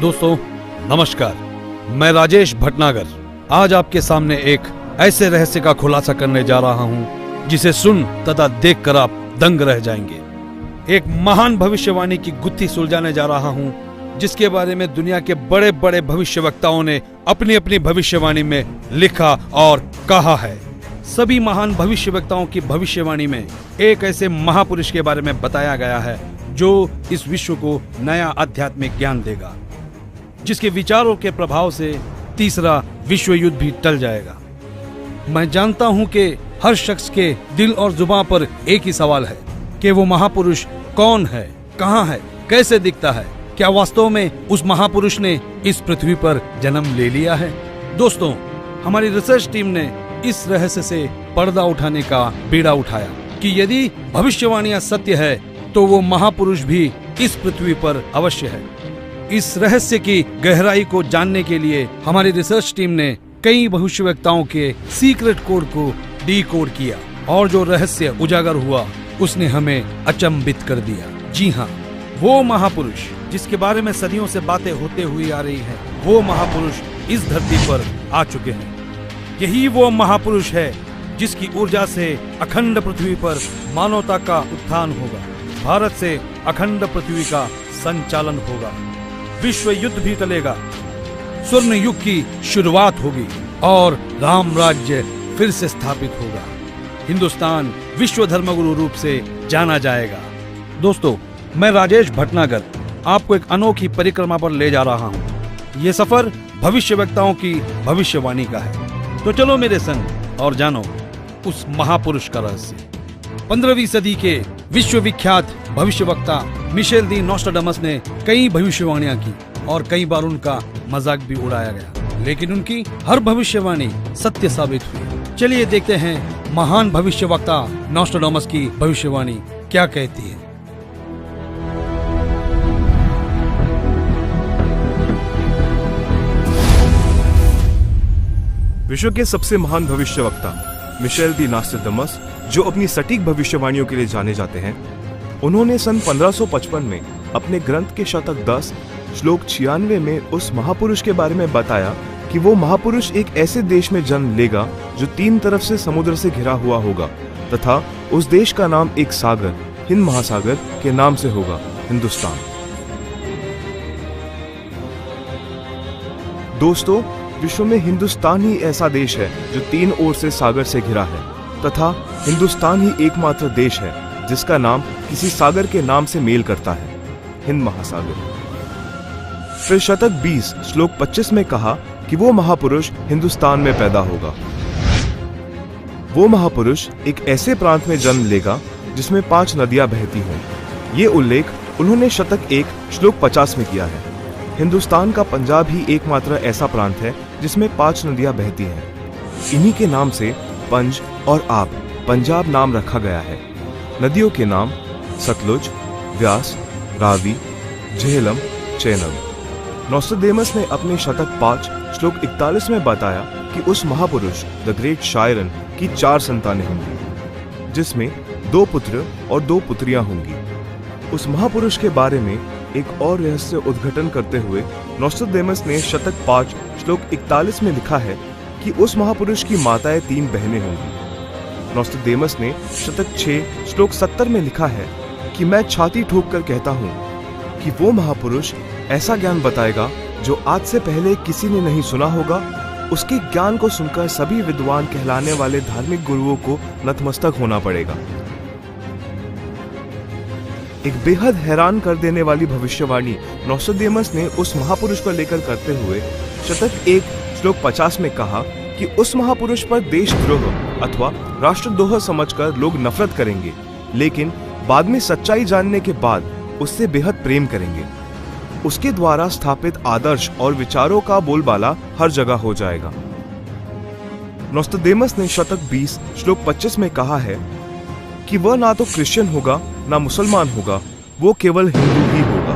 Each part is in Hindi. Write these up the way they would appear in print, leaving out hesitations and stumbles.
दोस्तों नमस्कार, मैं राजेश भटनागर आज आपके सामने एक ऐसे रहस्य का खुलासा करने जा रहा हूं जिसे सुन तथा देखकर आप दंग रह जाएंगे। एक महान भविष्यवाणी की गुत्थी सुलझाने जा रहा हूं जिसके बारे में दुनिया के बड़े बड़े भविष्यवक्ताओं ने अपनी अपनी भविष्यवाणी में लिखा और कहा है। सभी महान भविष्यवक्ताओं की भविष्यवाणी में एक ऐसे महापुरुष के बारे में बताया गया है जो इस विश्व को नया आध्यात्मिक ज्ञान देगा, जिसके विचारों के प्रभाव से तीसरा विश्व युद्ध भी टल जाएगा। मैं जानता हूं कि हर शख्स के दिल और जुबान पर एक ही सवाल है कि वो महापुरुष कौन है, कहां है, कैसे दिखता है, क्या वास्तव में उस महापुरुष ने इस पृथ्वी पर जन्म ले लिया है। दोस्तों, हमारी रिसर्च टीम ने इस रहस्य से पर्दा उठाने का बीड़ा उठाया कि यदि भविष्यवाणियां सत्य है तो वो महापुरुष भी इस पृथ्वी पर अवश्य है। इस रहस्य की गहराई को जानने के लिए हमारी रिसर्च टीम ने कई भविष्यवक्ताओं के सीक्रेट कोड को डीकोड किया और जो रहस्य उजागर हुआ उसने हमें अचंभित कर दिया। जी हाँ, वो महापुरुष जिसके बारे में सदियों से बातें होते हुई आ रही हैं, वो महापुरुष इस धरती पर आ चुके हैं। यही वो महापुरुष है जिसकी ऊर्जा से अखंड पृथ्वी पर मानवता का उत्थान होगा, भारत से अखंड पृथ्वी का संचालन होगा, विश्व युद्ध भी टलेगा, स्वर्ण युग की शुरुआत होगी और राम राज्य फिर से स्थापित होगा। हिंदुस्तान विश्व धर्मगुरु रूप से जाना जाएगा। दोस्तों, मैं राजेश भटनागर आपको एक अनोखी परिक्रमा पर ले जा रहा हूँ। ये सफर भविष्यवक्ताओं की भविष्यवाणी का है, तो चलो मेरे संग और जानो उस महापुरुष का रहस्य। 15वीं सदी के विश्वविख्यात भविष्यवक्ता मिशेल दी नोस्ट्राडामस ने कई भविष्यवाणियां की और कई बार उनका मजाक भी उड़ाया गया, लेकिन उनकी हर भविष्यवाणी सत्य साबित हुई। चलिए देखते हैं महान भविष्यवक्ता नोस्ट्राडामस की भविष्यवाणी क्या कहती है। विश्व के सबसे महान भविष्यवक्ता मिशेल दी नोस्ट्राडामस, जो अपनी सटीक भविष्यवाणियों के लिए जाने जाते हैं, उन्होंने सन 1555 में अपने ग्रंथ के शतक 10 श्लोक 96 में उस महापुरुष के बारे में बताया कि वो महापुरुष एक ऐसे देश में जन्म लेगा जो 3 तरफ से समुद्र से घिरा हुआ होगा तथा उस देश का नाम एक सागर, हिंद महासागर के नाम से होगा, हिंदुस्तान। दोस्तों, विश्व में हिंदुस्तान ही ऐसा देश है जो 3 ओर से सागर से घिरा है तथा हिंदुस्तान ही एकमात्र देश है जिसका नाम किसी सागर के नाम से मेल करता है, हिंद महासागर। फिर शतक 20 श्लोक 25 में कहा कि वो महापुरुष हिंदुस्तान में पैदा होगा। वो महापुरुष एक ऐसे प्रांत में जन्म लेगा जिसमें 5 नदियां बहती हों। ये उल्लेख उन्होंने शतक 1 श्लोक 50 में किया है। हिंदुस्तान का पंजाब ही एकमात्र ऐसा प्रांत है जिसमें 5 नदियां बहती हैं। इन्हीं के नाम से पंज और आब पंजाब नाम रखा गया है। नदियों के नाम सतलुज, व्यास, रावी, झेलम, चेनाब। नोस्ट्राडामस ने अपने शतक 5 श्लोक 41 में बताया कि उस महापुरुष द ग्रेट शायरन की 4 संतानें होंगी, जिसमें 2 पुत्र और 2 पुत्रियां होंगी। उस महापुरुष के बारे में एक और रहस्य उद्घाटन करते हुए नोस्ट्राडामस ने शतक 5 श्लोक 41 में लिखा है कि उस महापुरुष की माताएं 3 बहनें होंगी। नोस्ट्राडामस ने शतक 6 श्लोक 70 में लिखा है कि मैं छाती ठोक कर कहता हूँ कि वो महापुरुष ऐसा ज्ञान बताएगा जो आज से पहले किसी ने नहीं सुना होगा। उसके ज्ञान को सुनकर सभी विद्वान कहलाने वाले धार्मिक गुरुओं को नतमस्तक होना पड़ेगा। एक बेहद हैरान कर देने वाली भविष्यवाणी नोस्ट्राडामस ने उस महापुरुष को लेकर करते हुए शतक 1 श्लोक 50 में कहा कि उस महापुरुष पर देशद्रोह अथवा राष्ट्रद्रोह समझकर लोग नफरत करेंगे, लेकिन बाद में सच्चाई जानने के बाद उससे बेहद प्रेम करेंगे। उसके द्वारा स्थापित आदर्श और विचारों का बोलबाला हर जगह हो जाएगा। नोस्ट्राडामस ने शतक 20 श्लोक 25 में कहा है कि वह ना तो क्रिश्चियन होगा ना मुसलमान होगा, वो केवल हिंदू ही होगा।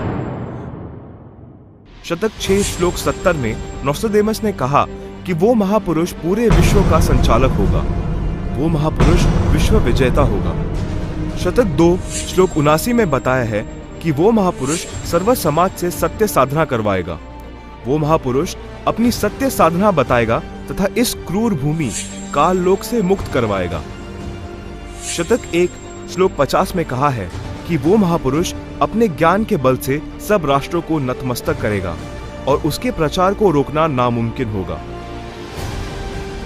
शतक 6 श्लोक 70 में नोस्ट्राडामस ने कहा कि वो महापुरुष पूरे विश्व का संचालक होगा, वो महापुरुष विश्व विजेता होगा। शतक 2 श्लोक 79 में बताया है कि वो महापुरुष सर्व समाज से सत्य साधना करवाएगा वो महापुरुष अपनी सत्य साधना बताएगा तथा इस क्रूर भूमि काल लोक से मुक्त करवाएगा। शतक 1 श्लोक 50 में कहा है कि वो महापुरुष अपने ज्ञान के बल से सब राष्ट्रों को नतमस्तक करेगा और उसके प्रचार को रोकना नामुमकिन होगा।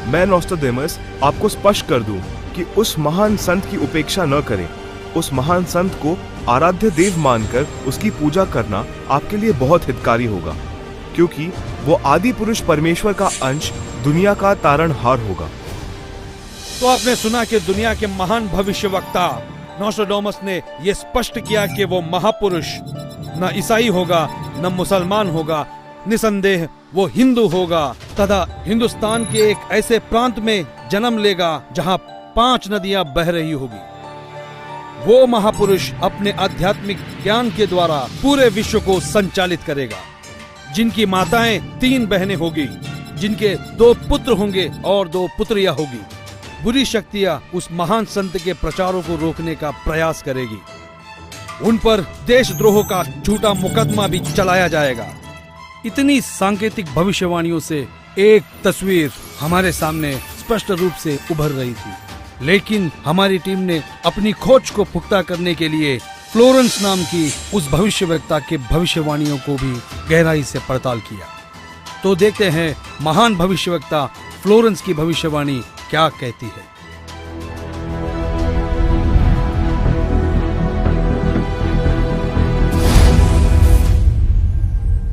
मैं नोस्ट्राडेमस आपको स्पष्ट कर दूं कि उस महान संत की उपेक्षा न करें। उस महान संत को आराध्य देव मानकर उसकी पूजा करना आपके लिए बहुत हितकारी होगा, क्योंकि वो आदि पुरुष परमेश्वर का अंश, दुनिया का तारणहार होगा। तो आपने सुना कि दुनिया के महान भविष्यवक्ता नोस्ट्राडेमस ने यह स्पष्ट किया कि वो महापुरुष न ईसाई होगा न मुसलमान होगा, निसंदेह वो हिंदू होगा तथा हिंदुस्तान के एक ऐसे प्रांत में जन्म लेगा जहां 5 नदियां बह रही होगी। वो महापुरुष अपने आध्यात्मिक ज्ञान के द्वारा पूरे विश्व को संचालित करेगा, जिनकी माताएं 3 बहनें होगी, जिनके 2 पुत्र होंगे और 2 पुत्रियां होगी। बुरी शक्तियां उस महान संत के प्रचारों को रोकने का प्रयास करेगी। उन पर देशद्रोह का झूठा मुकदमा भी चलाया जाएगा। इतनी सांकेतिक भविष्यवाणियों से एक तस्वीर हमारे सामने स्पष्ट रूप से उभर रही थी, लेकिन हमारी टीम ने अपनी खोज को पुख्ता करने के लिए फ्लोरेंस नाम की उस भविष्यवक्ता के भविष्यवाणियों को भी गहराई से पड़ताल किया। तो देखते हैं महान भविष्यवक्ता फ्लोरेंस की भविष्यवाणी क्या कहती है।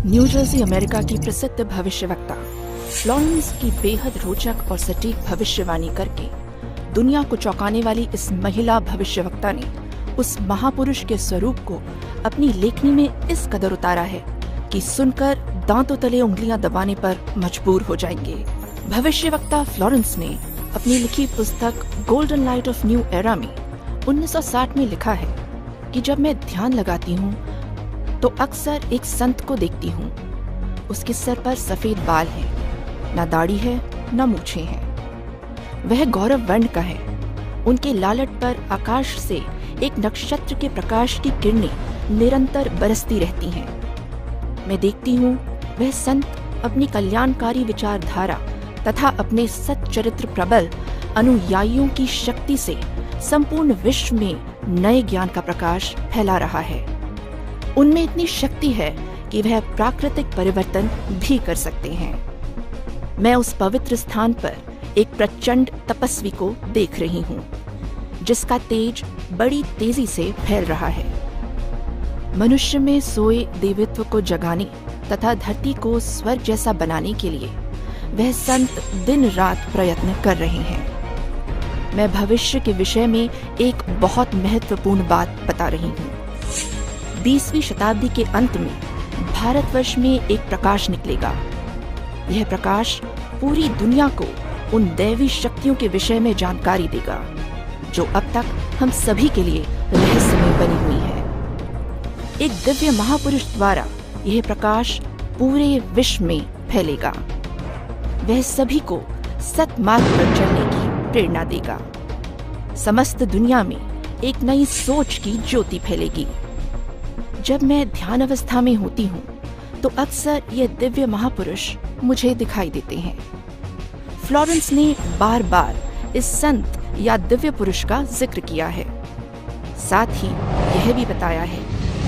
न्यू जर्सी अमेरिका की प्रसिद्ध भविष्यवक्ता फ्लोरेंस की बेहद रोचक और सटीक भविष्यवाणी करके दुनिया को चौंकाने वाली इस महिला भविष्यवक्ता ने उस महापुरुष के स्वरूप को अपनी लेखनी में इस कदर उतारा है कि सुनकर दांतों तले उंगलियां दबाने पर मजबूर हो जाएंगे। भविष्यवक्ता फ्लोरेंस ने अपनी लिखी पुस्तक golden light of new era में 1960 में लिखा है कि जब मैं ध्यान लगाती हूँ तो अक्सर एक संत को देखती हूँ। उसके सर पर सफेद बाल हैं, न दाढ़ी है न मूछें हैं। वह गौरव वर्ण का है। उनके लालट पर आकाश से एक नक्षत्र के प्रकाश की किरणें निरंतर बरसती रहती हैं। मैं देखती हूँ वह संत अपनी कल्याणकारी विचारधारा तथा अपने सच्चरित्र प्रबल अनुयायियों की शक्ति से संपूर्ण विश्व में नए ज्ञान का प्रकाश फैला रहा है। उनमें इतनी शक्ति है कि वह प्राकृतिक परिवर्तन भी कर सकते हैं। मैं उस पवित्र स्थान पर एक प्रचंड तपस्वी को देख रही हूँ, जिसका तेज बड़ी तेजी से फैल रहा है। मनुष्य में सोए देवत्व को जगाने तथा धरती को स्वर्ग जैसा बनाने के लिए वह संत दिन रात प्रयत्न कर रहे हैं। मैं भविष्य के विषय में एक बहुत महत्वपूर्ण बात बता रही हूँ। 20वीं शताब्दी के अंत में भारतवर्ष में एक प्रकाश निकलेगा। यह प्रकाश पूरी दुनिया को उन दैवी शक्तियों के विषय में जानकारी देगा जो अब तक हम सभी के लिए रहस्यमय बनी हुई है। एक दिव्य महापुरुष द्वारा यह प्रकाश पूरे विश्व में फैलेगा। वह सभी को सत्मार्ग पर चलने की प्रेरणा देगा। समस्त दुनिया में एक नई सोच की ज्योति फैलेगी। जब मैं ध्यान अवस्था में होती हूँ तो अक्सर ये दिव्य महापुरुष मुझे दिखाई देते हैं। फ्लोरेंस ने बार बार इस संत या दिव्य पुरुष का जिक्र किया है। साथ ही यह भी बताया है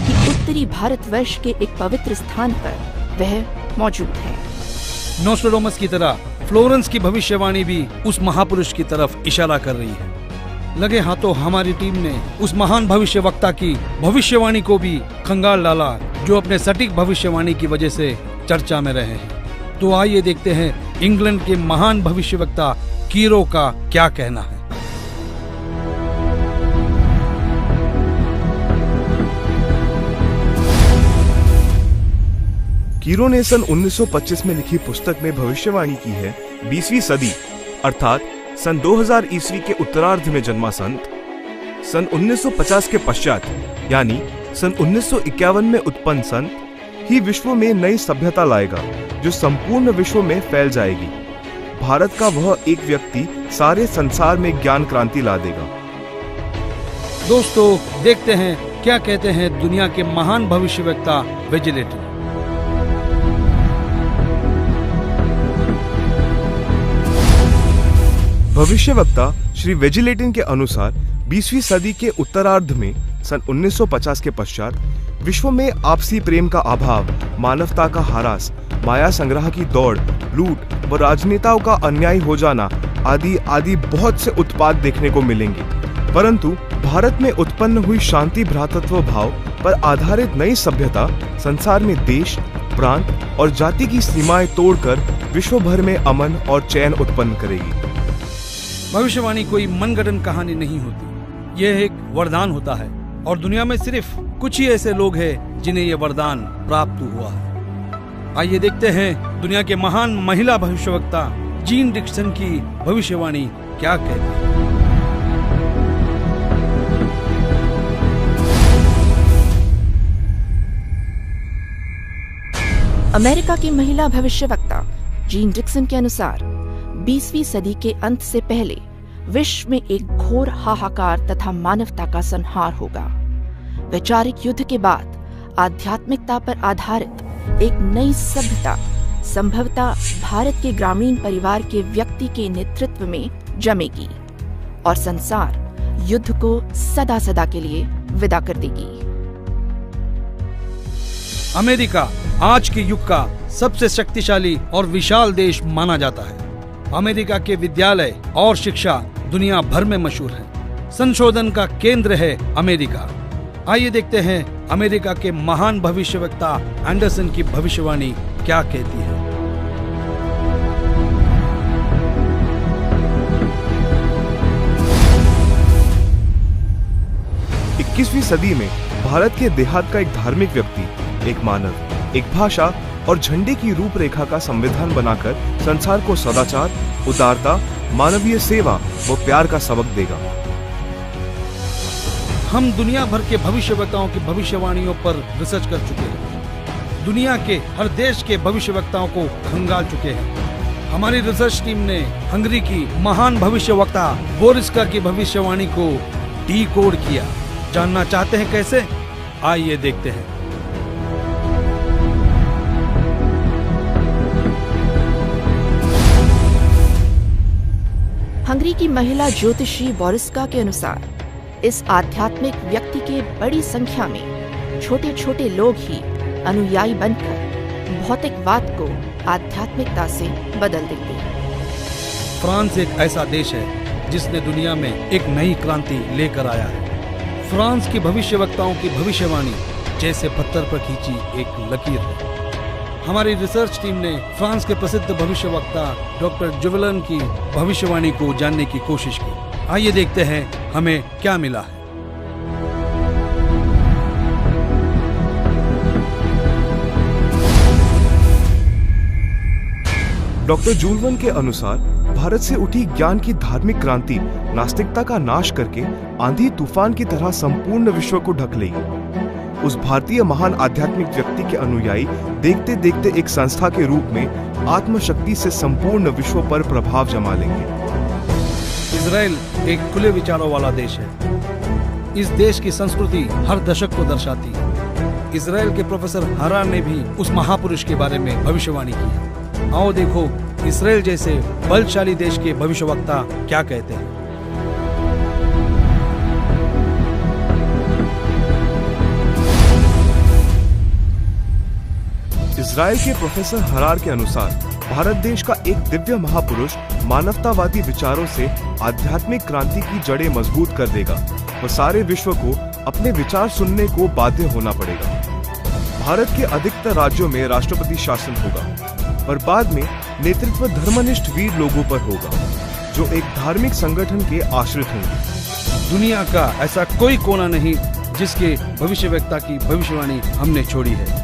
कि उत्तरी भारतवर्ष के एक पवित्र स्थान पर वह मौजूद है। नोस्ट्राडेमस की तरह फ्लोरेंस की भविष्यवाणी भी उस महापुरुष की तरफ इशारा कर रही है। लगे हाथों हमारी टीम ने उस महान भविष्यवक्ता की भविष्यवाणी को भी खंगाल डाला, जो अपने सटीक भविष्यवाणी की वजह से चर्चा में रहे हैं। तो आइए देखते हैं इंग्लैंड के महान भविष्यवक्ता कीरो का क्या कहना है। कीरो ने सन 1925 में लिखी पुस्तक में भविष्यवाणी की है 20वीं सदी अर्थात सन 2000 ईस्वी के उत्तरार्ध में जन्मा संत सन 1950 के पश्चात यानी सन 1951 में उत्पन्न संत ही विश्व में नई सभ्यता लाएगा, जो संपूर्ण विश्व में फैल जाएगी। भारत का वह एक व्यक्ति सारे संसार में ज्ञान क्रांति ला देगा। दोस्तों देखते हैं क्या कहते हैं दुनिया के महान भविष्यवक्ता विजिलेटर। भविष्यवक्ता श्री वेजिलेटिन के अनुसार 20वीं सदी के उत्तरार्ध में सन 1950 के पश्चात विश्व में आपसी प्रेम का अभाव, मानवता का ह्रास, माया संग्रह की दौड़, लूट व राजनेताओं का अन्याय हो जाना आदि आदि बहुत से उत्पाद देखने को मिलेंगे। परंतु भारत में उत्पन्न हुई शांति भ्रातृत्व भाव पर आधारित नई सभ्यता संसार में देश, प्रांत और जाति की सीमाएं तोड़कर विश्व भर में अमन और चैन उत्पन्न करेगी। भविष्यवाणी कोई मनगढ़ंत कहानी नहीं होती, यह एक वरदान होता है और दुनिया में सिर्फ कुछ ही ऐसे लोग हैं जिन्हें यह वरदान प्राप्त हुआ है। आइए देखते हैं दुनिया के महान महिला भविष्यवक्ता जीन डिक्सन की भविष्यवाणी क्या कहती है। अमेरिका की महिला भविष्यवक्ता जीन डिक्सन के अनुसार 20वीं सदी के अंत से पहले विश्व में एक घोर हाहाकार तथा मानवता का संहार होगा। वैचारिक युद्ध के बाद आध्यात्मिकता पर आधारित एक नई सभ्यता संभवतः भारत के ग्रामीण परिवार के व्यक्ति के नेतृत्व में जमेगी और संसार युद्ध को सदा सदा के लिए विदा कर देगी। अमेरिका आज के युग का सबसे शक्तिशाली और विशाल देश माना जाता है। अमेरिका के विद्यालय और शिक्षा दुनिया भर में मशहूर है। संशोधन का केंद्र है अमेरिका। आइए देखते हैं अमेरिका के महान भविष्यवक्ता एंडरसन की भविष्यवाणी क्या कहती है। 21वीं सदी में भारत के देहात का एक धार्मिक व्यक्ति, एक मानव, एक भाषा और झंडे की रूपरेखा का संविधान बनाकर संसार को सदाचार, उदारता, मानवीय सेवा व प्यार का सबक देगा। हम दुनिया भर के भविष्यवक्ताओं की भविष्यवाणियों पर रिसर्च कर चुके हैं। दुनिया के हर देश के भविष्यवक्ताओं को खंगाल चुके हैं। हमारी रिसर्च टीम ने हंगरी की महान भविष्यवक्ता बोरिस्का की भविष्यवाणी को डीकोड किया। जानना चाहते हैं कैसे? आइए देखते हैं। हंगरी की महिला ज्योतिषी बोरिस्का के अनुसार इस आध्यात्मिक व्यक्ति के बड़ी संख्या में छोटे छोटे लोग ही अनुयायी बनकर भौतिकवाद को आध्यात्मिकता से बदल देंगे। फ्रांस एक ऐसा देश है जिसने दुनिया में एक नई क्रांति लेकर आया है। फ्रांस की भविष्यवक्ताओं की भविष्यवाणी जैसे पत्थर पर खींची एक लकीर है। हमारी रिसर्च टीम ने फ्रांस के प्रसिद्ध भविष्यवक्ता डॉक्टर जुवेलन की भविष्यवाणी को जानने की कोशिश की। आइए देखते हैं हमें क्या मिला है। डॉक्टर जुवेलन के अनुसार भारत से उठी ज्ञान की धार्मिक क्रांति नास्तिकता का नाश करके आंधी तूफान की तरह संपूर्ण विश्व को ढक लेगी। उस भारतीय महान आध्यात्मिक व्यक्ति के अनुयायी देखते देखते एक संस्था के रूप में आत्मशक्ति से संपूर्ण विश्व पर प्रभाव जमा लेंगे। इजराइल एक खुले विचारों वाला देश है। इस देश की संस्कृति हर दशक को दर्शाती है। इजराइल के प्रोफेसर हरार ने भी उस महापुरुष के बारे में भविष्यवाणी की है। आओ देखो इजराइल जैसे बलशाली देश के भविष्यवक्ता क्या कहते हैं। इजराइल के प्रोफेसर हरार के अनुसार भारत देश का एक दिव्य महापुरुष मानवतावादी विचारों से आध्यात्मिक क्रांति की जड़ें मजबूत कर देगा और सारे विश्व को अपने विचार सुनने को बाध्य होना पड़ेगा। भारत के अधिकतर राज्यों में राष्ट्रपति शासन होगा और बाद में नेतृत्व धर्मनिष्ठ वीर लोगों पर होगा जो एक धार्मिक संगठन के आश्रित होंगे। दुनिया का ऐसा कोई कोना नहीं जिसके भविष्यवक्ता की भविष्यवाणी हमने छोड़ी है।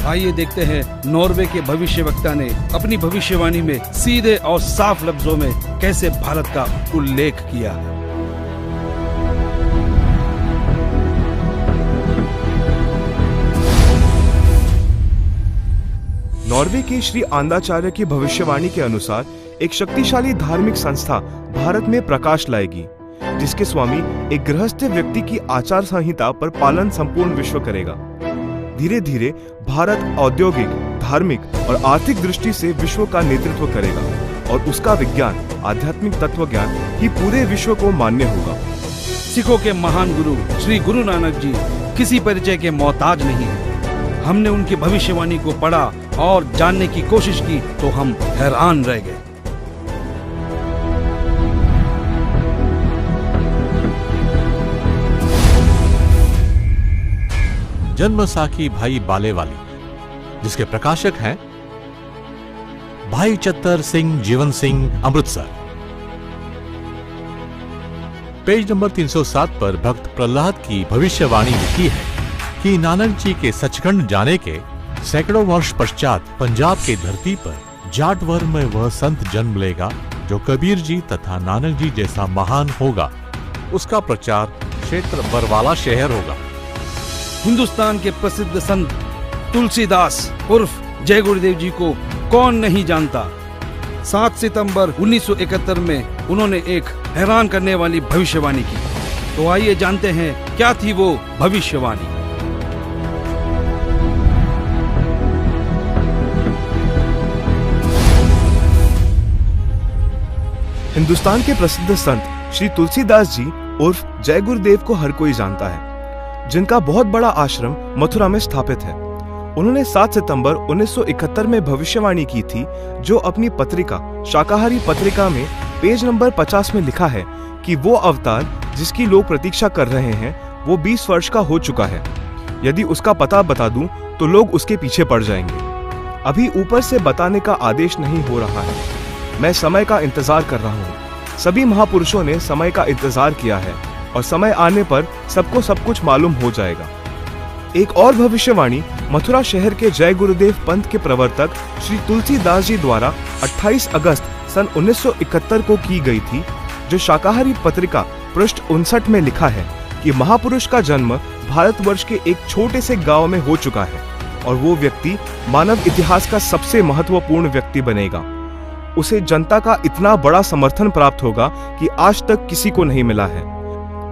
आइए देखते हैं नॉर्वे के भविष्यवक्ता ने अपनी भविष्यवाणी में सीधे और साफ लफ्जों में कैसे भारत का उल्लेख किया है। नॉर्वे के श्री आंदाचार्य की भविष्यवाणी के अनुसार एक शक्तिशाली धार्मिक संस्था भारत में प्रकाश लाएगी जिसके स्वामी एक गृहस्थ व्यक्ति की आचार संहिता पर पालन संपूर्ण विश्व करेगा। धीरे धीरे भारत औद्योगिक, धार्मिक और आर्थिक दृष्टि से विश्व का नेतृत्व करेगा और उसका विज्ञान आध्यात्मिक तत्व ज्ञान ही पूरे विश्व को मान्य होगा। सिखों के महान गुरु श्री गुरु नानक जी किसी परिचय के मोहताज नहीं है। हमने उनकी भविष्यवाणी को पढ़ा और जानने की कोशिश की तो हम हैरान रह गए। जन्मसाखी भाई बालेवाली, जिसके प्रकाशक हैं भाई चत्तर सिंह जीवन सिंह, अमृतसर। पेज नंबर 307 पर भक्त प्रहलाद की भविष्यवाणी लिखी है कि नानक जी के सचखंड जाने के सैकड़ों वर्ष पश्चात पंजाब की धरती पर जाटवर में वह संत जन्म लेगा जो कबीर जी तथा नानक जी जैसा महान होगा। उसका प्रचार क्षेत्र बरवाला शहर होगा। हिंदुस्तान के प्रसिद्ध संत तुलसीदास उर्फ जय गुरुदेव जी को कौन नहीं जानता। 7 सितंबर 1971 में उन्होंने एक हैरान करने वाली भविष्यवाणी की। तो आइए जानते हैं क्या थी वो भविष्यवाणी। हिंदुस्तान के प्रसिद्ध संत श्री तुलसीदास जी उर्फ जय गुरुदेव को हर कोई जानता है, जिनका बहुत बड़ा आश्रम मथुरा में स्थापित है। उन्होंने 7 सितंबर 1971 में भविष्यवाणी की थी, जो अपनी पत्रिका शाकाहारी पत्रिका में पेज नंबर 50 में लिखा है कि वो अवतार जिसकी लोग प्रतीक्षा कर रहे हैं वो 20 वर्ष का हो चुका है। यदि उसका पता बता दूं तो लोग उसके पीछे पड़ जाएंगे। अभी ऊपर से बताने का आदेश नहीं हो रहा है। मैं समय का इंतजार कर रहा हूँ। सभी महापुरुषों ने समय का इंतजार किया है और समय आने पर सबको सब कुछ मालूम हो जाएगा। एक और भविष्यवाणी मथुरा शहर के जय गुरुदेव पंथ के प्रवर्तक श्री तुलसीदास जी द्वारा 28 अगस्त सन 1971 को की गई थी, जो शाकाहारी पत्रिका पृष्ठ 59 में लिखा है कि महापुरुष का जन्म भारतवर्ष के एक छोटे से गांव में हो चुका है और वो व्यक्ति मानव इतिहास का सबसे महत्वपूर्ण व्यक्ति बनेगा। उसे जनता का इतना बड़ा समर्थन प्राप्त होगा कि आज तक किसी को नहीं मिला है।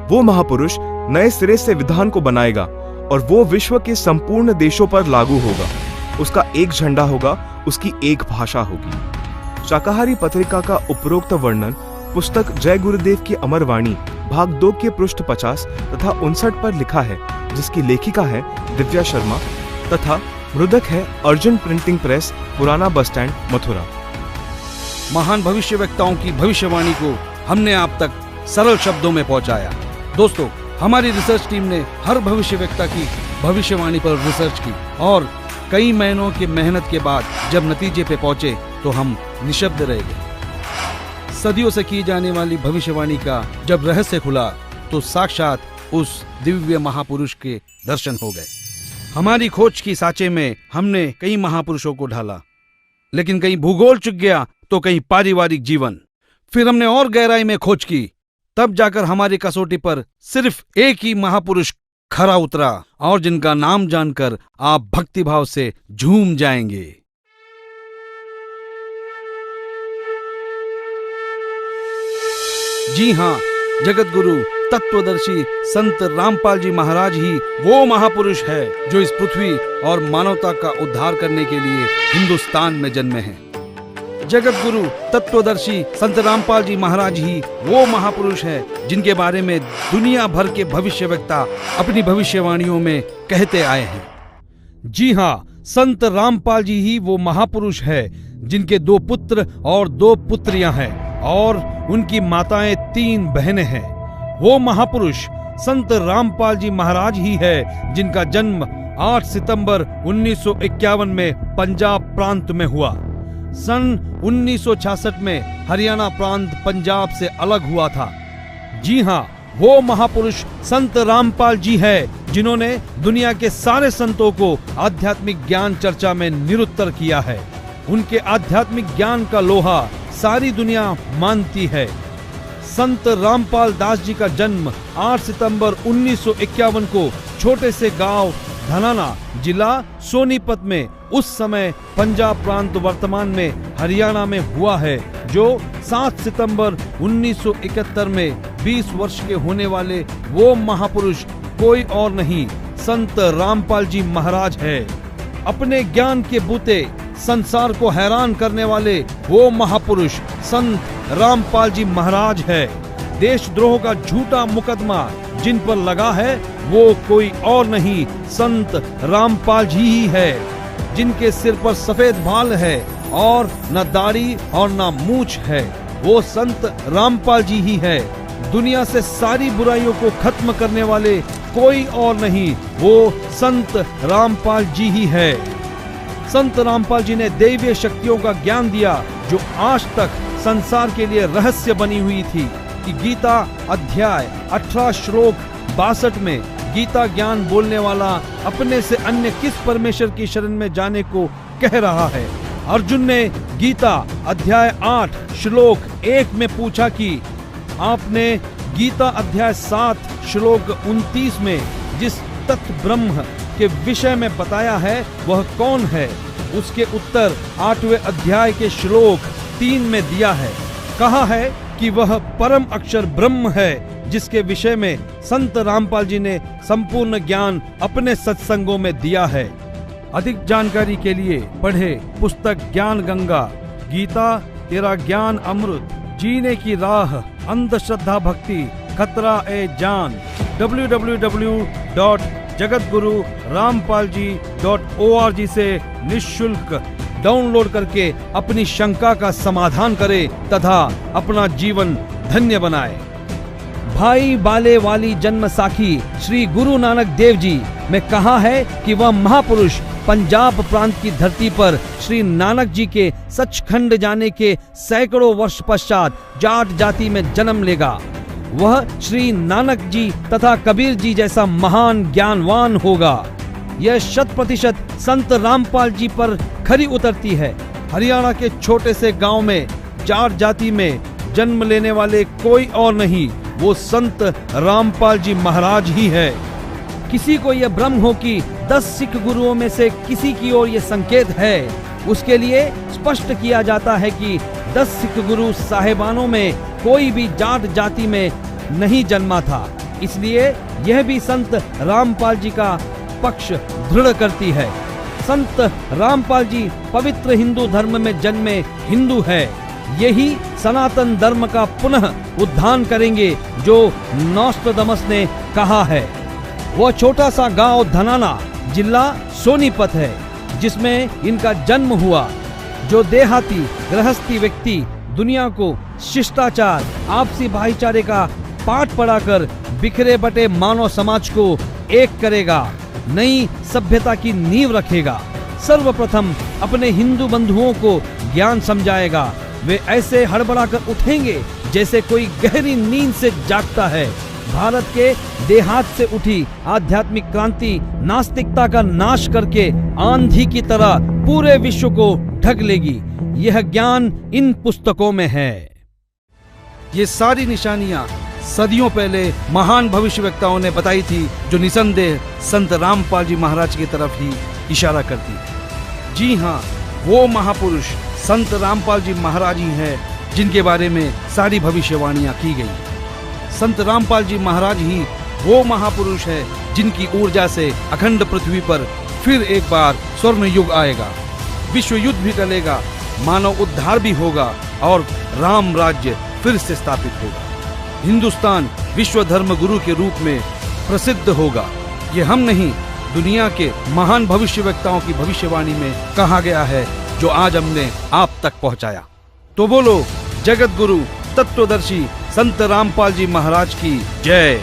वो महापुरुष नए सिरे से विधान को बनाएगा और वो विश्व के संपूर्ण देशों पर लागू होगा। उसका एक झंडा होगा, उसकी एक भाषा होगी। शाकाहारी पत्रिका का उपरोक्त वर्णन पुस्तक जय गुरुदेव की अमर वाणी भाग 2 के पृष्ठ 50 तथा 59 पर लिखा है, जिसकी लेखिका है दिव्या शर्मा तथा मृदक है अर्जुन प्रिंटिंग प्रेस, पुराना बस स्टैंड, मथुरा। महान भविष्यवक्ताओं की भविष्यवाणी को हमने आप तक सरल शब्दों में पहुंचाया। दोस्तों, हमारी रिसर्च टीम ने हर भविष्यवक्ता की भविष्यवाणी पर रिसर्च की और कई महीनों की मेहनत के बाद जब नतीजे पे पहुंचे तो हम निशब्द रह गए। सदियों से की जाने वाली भविष्यवाणी का जब रहस्य खुला तो साक्षात उस दिव्य महापुरुष के दर्शन हो गए। हमारी खोज की सांचे में हमने कई महापुरुषों को ढाला, लेकिन कहीं भूगोल चुक गया तो कहीं पारिवारिक जीवन। फिर हमने और गहराई में खोज की, तब जाकर हमारी कसौटी पर सिर्फ एक ही महापुरुष खरा उतरा और जिनका नाम जानकर आप भक्तिभाव से झूम जाएंगे। जी हां, जगत गुरु तत्वदर्शी संत रामपाल जी महाराज ही वो महापुरुष है जो इस पृथ्वी और मानवता का उद्धार करने के लिए हिंदुस्तान में जन्मे हैं। जगत गुरु तत्वदर्शी संत रामपाल जी महाराज ही वो महापुरुष है जिनके बारे में दुनिया भर के भविष्यवक्ता अपनी भविष्यवाणियों में कहते आए हैं। जी हां, संत रामपाल जी ही वो महापुरुष है जिनके 2 पुत्र और 2 पुत्रियां हैं और उनकी माताएं 3 बहनें हैं। वो महापुरुष संत रामपाल जी महाराज ही है जिनका जन्म 8 सितंबर 1951 में पंजाब प्रांत में हुआ। सन 1966 में हरियाणा प्रांत पंजाब से अलग हुआ था। जी हां, वो महापुरुष संत रामपाल जी है जिन्होंने दुनिया के सारे संतों को आध्यात्मिक ज्ञान चर्चा में निरुत्तर किया है। उनके आध्यात्मिक ज्ञान का लोहा सारी दुनिया मानती है। संत रामपाल दास जी का जन्म 8 सितंबर 1951 को छोटे से गांव धनाना, जिला सोनीपत में, उस समय पंजाब प्रांत वर्तमान में हरियाणा में हुआ है, जो 7 सितंबर 1971 में 20 वर्ष के होने वाले वो महापुरुष कोई और नहीं, संत रामपाल जी महाराज है। अपने ज्ञान के बूते संसार को हैरान करने वाले वो महापुरुष संत रामपाल जी महाराज है। देशद्रोह का झूठा मुकदमा जिन पर लगा है वो कोई और नहीं, संत रामपाल जी ही है, जिनके सिर पर सफेद बाल है और न दाढ़ी और न मूंछ है। वो संत रामपाल जी ही है। दुनिया से सारी बुराइयों को खत्म करने वाले कोई और नहीं, वो संत रामपाल जी ही है। संत रामपाल जी ने दैवीय शक्तियों का ज्ञान दिया जो आज तक संसार के लिए रहस्य बनी हुई थी कि गीता अध्याय 18 श्लोक 62 में गीता ज्ञान बोलने वाला अपने से अन्य किस परमेश्वर की शरण में जाने को कह रहा है। अर्जुन ने गीता अध्याय 8 श्लोक 1 में पूछा कि आपने गीता अध्याय 7 श्लोक 29 में जिस तत्व ब्रह्म के विषय में बताया है वह कौन है। उसके उत्तर 8वें अध्याय के श्लोक 3 में दिया है। कहा है कि वह परम अक्षर ब्रह्म है, जिसके विषय में संत रामपाल जी ने संपूर्ण ज्ञान अपने सत्संगों में दिया है। अधिक जानकारी के लिए पढ़े पुस्तक ज्ञान गंगा, गीता तेरा ज्ञान अमृत, जीने की राह, अंधश्रद्धा भक्ति खतरा ए जान, www.jagatgururampalji.org से निःशुल्क डाउनलोड करके अपनी शंका का समाधान करे तथा अपना जीवन धन्य बनाए। भाई बाले वाली जन्म साखी श्री गुरु नानक देव जी में कहा है कि वह महापुरुष पंजाब प्रांत की धरती पर श्री नानक जी के सचखंड जाने के सैकड़ों वर्ष पश्चात जाट जाति में जन्म लेगा। वह श्री नानक जी तथा कबीर जी जैसा महान ज्ञानवान होगा। यह 100% संत रामपाल जी पर खरी उतरती है। हरियाणा के छोटे से गांव में जाट जाति में जन्म लेने वाले कोई और नहीं, वो संत रामपाल जी महाराज ही है। किसी को यह भ्रम हो कि 10 सिख गुरुओं में से किसी की ओर यह संकेत है, उसके लिए स्पष्ट किया जाता है कि 10 सिख गुरु साहेबानों में कोई भी जाट जाति में नहीं जन्मा था। इसलिए यह भी संत रामपाल जी का पक्ष दृढ़ करती है। संत रामपाल जी पवित्र हिंदू धर्म में जन्मे हिंदू है। यही सनातन धर्म का पुनः उद्धार करेंगे जो नोस्ट्राडामस ने कहा है। वह छोटा सा गांव धनाना जिला सोनीपत है जिसमें इनका जन्म हुआ। जो देहाती गृहस्थी व्यक्ति दुनिया को शिष्टाचार, आपसी भाईचारे का पाठ पढ़ाकर बिखरे बटे मानव समाज को एक करेगा, नई सभ्यता की नींव रखेगा। सर्वप्रथम अपने हिंदू बंधुओं को ज्ञान समझाएगा। वे ऐसे हड़बड़ाकर उठेंगे जैसे कोई गहरी नींद से जागता है। भारत के देहात से उठी आध्यात्मिक क्रांति नास्तिकता का नाश करके आंधी की तरह पूरे विश्व को ढक लेगी। यह ज्ञान इन पुस्तकों में है। ये सारी निशानियां सदियों पहले महान भविष्यवक्ताओं ने बताई थी, जो निसंदेह संत रामपाल जी महाराज की तरफ ही इशारा करती है। जी हाँ, वो महापुरुष संत रामपाल जी महाराज ही है जिनके बारे में सारी भविष्यवाणियां की गई। संत रामपाल जी महाराज ही वो महापुरुष है जिनकी ऊर्जा से अखंड पृथ्वी पर फिर एक बार स्वर्ण युग आएगा, विश्व युद्ध भी टलेगा, मानव उद्धार भी होगा और राम राज्य फिर से स्थापित होगा। हिंदुस्तान विश्व धर्म गुरु के रूप में प्रसिद्ध होगा। ये हम नहीं, दुनिया के महान भविष्यवक्ताओं की भविष्यवाणी में कहा गया है, जो आज हमने आप तक पहुंचाया। तो बोलो जगत गुरु तत्वदर्शी संत रामपाल जी महाराज की जय।